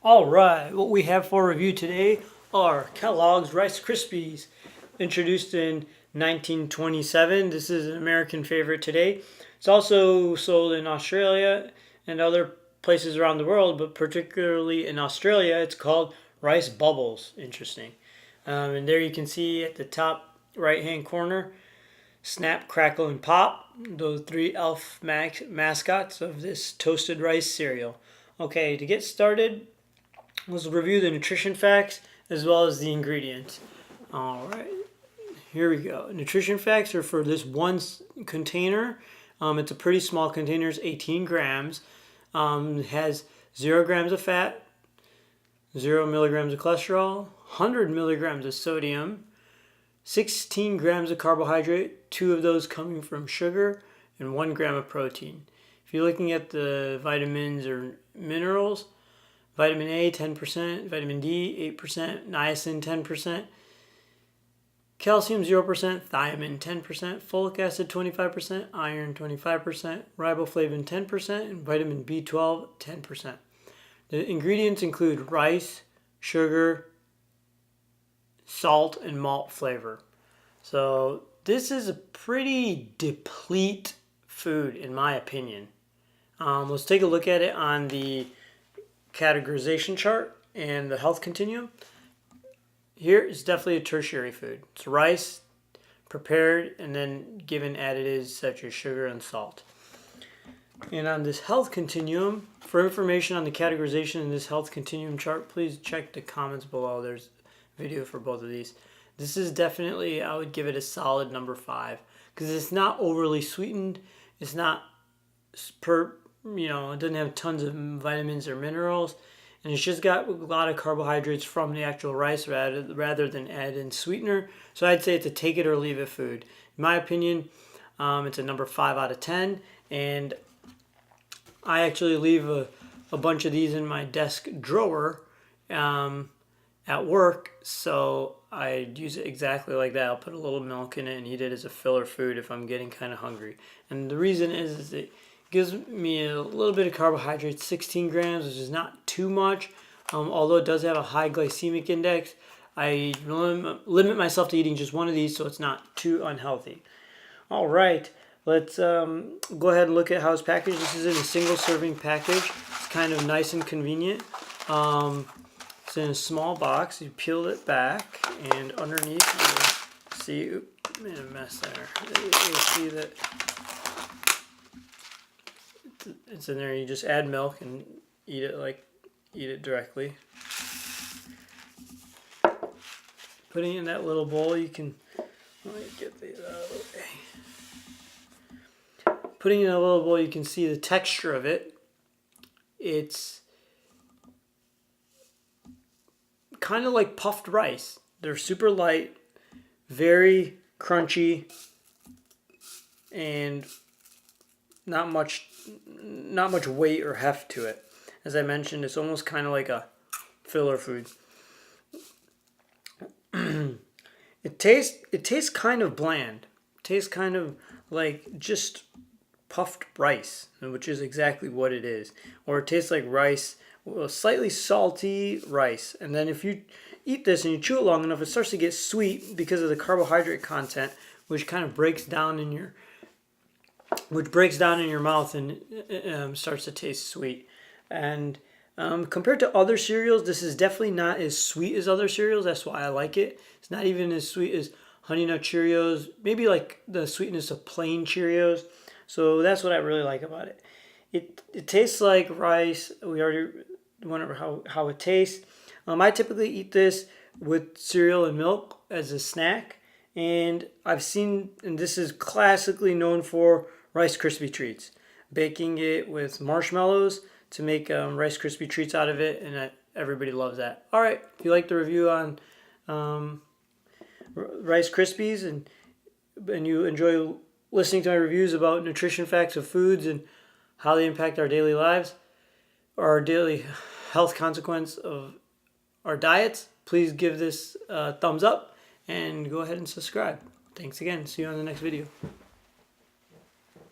All right, what we have for review today are Kellogg's Rice Krispies. Introduced in 1927, this is an American favorite today. It's also sold in Australia and other places around the world, but particularly in Australia, it's called Rice Bubbles. Interesting. And there you can see at the top right-hand corner, Snap, Crackle, and Pop, those three elf mascots of this toasted rice cereal. Okay, to get started, let's review the nutrition facts as well as the ingredients. All right, here we go. Nutrition facts are for this one container. It's a pretty small container. It's 18 grams. It has 0 grams of fat, 0 milligrams of cholesterol, 100 milligrams of sodium, 16 grams of carbohydrate, 2 of those coming from sugar, and 1 gram of protein. If you're looking at the vitamins or minerals, vitamin A 10%, vitamin D 8%, niacin 10%, calcium 0%, thiamine 10%, folic acid 25%, iron 25%, riboflavin 10%, and vitamin B12 10%. The ingredients include rice, sugar, salt, and malt flavor. So this is a pretty deplete food in my opinion. Let's take a look at it on the categorization chart and the health continuum. Here is definitely a tertiary food. It's rice prepared and then given additives such as sugar and salt. And on this health continuum, for information on the categorization in this health continuum chart, please check the comments below. There's a video for both of these. This is definitely, I would give it a solid number 5 because it's not overly sweetened. It's not it doesn't have tons of vitamins or minerals, and it's just got a lot of carbohydrates from the actual rice rather than add in sweetener. So I'd say it's a take it or leave it food. In my opinion, it's a number 5 out of 10, and I actually leave a bunch of these in my desk drawer at work, so I use it exactly like that. I'll put a little milk in it and eat it as a filler food if I'm getting kind of hungry. And the reason is it gives me a little bit of carbohydrates, 16 grams, which is not too much. Although it does have a high glycemic index, I limit myself to eating just one of these so it's not too unhealthy. All right, let's go ahead and look at how it's packaged. This is in a single serving package. It's kind of nice and convenient. It's in a small box. You peel it back, and underneath you see, oops, made a mess there. You see that it's in there. You just add milk and eat it directly. Putting it in that little bowl, you can, let me get these out of the way. Putting it in a little bowl, you can see the texture of it. It's kind of like puffed rice. They're super light, very crunchy, and not much weight or heft to it. As I mentioned, it's almost kind of like a filler food. It tastes kind of bland. It tastes kind of like just puffed rice, which is exactly what it is. Or it tastes like rice, well, slightly salty rice. And then if you eat this and you chew it long enough, it starts to get sweet because of the carbohydrate content, which kind of breaks down in your mouth and starts to taste sweet. And compared to other cereals, this is definitely not as sweet as other cereals. That's why I like it. It's not even as sweet as Honey Nut Cheerios, maybe like the sweetness of plain Cheerios. So that's what I really like about it. It tastes like rice. We already went over how it tastes. I typically eat this with cereal and milk as a snack. And I've seen, and this is classically known for Rice Krispie treats. Baking it with marshmallows to make Rice Krispie treats out of it, and everybody loves that. All right, if you like the review on Rice Krispies and you enjoy listening to my reviews about nutrition facts of foods and how they impact our daily lives or our daily health consequence of our diets, please give this a thumbs up and go ahead and subscribe. Thanks again. See you on the next video.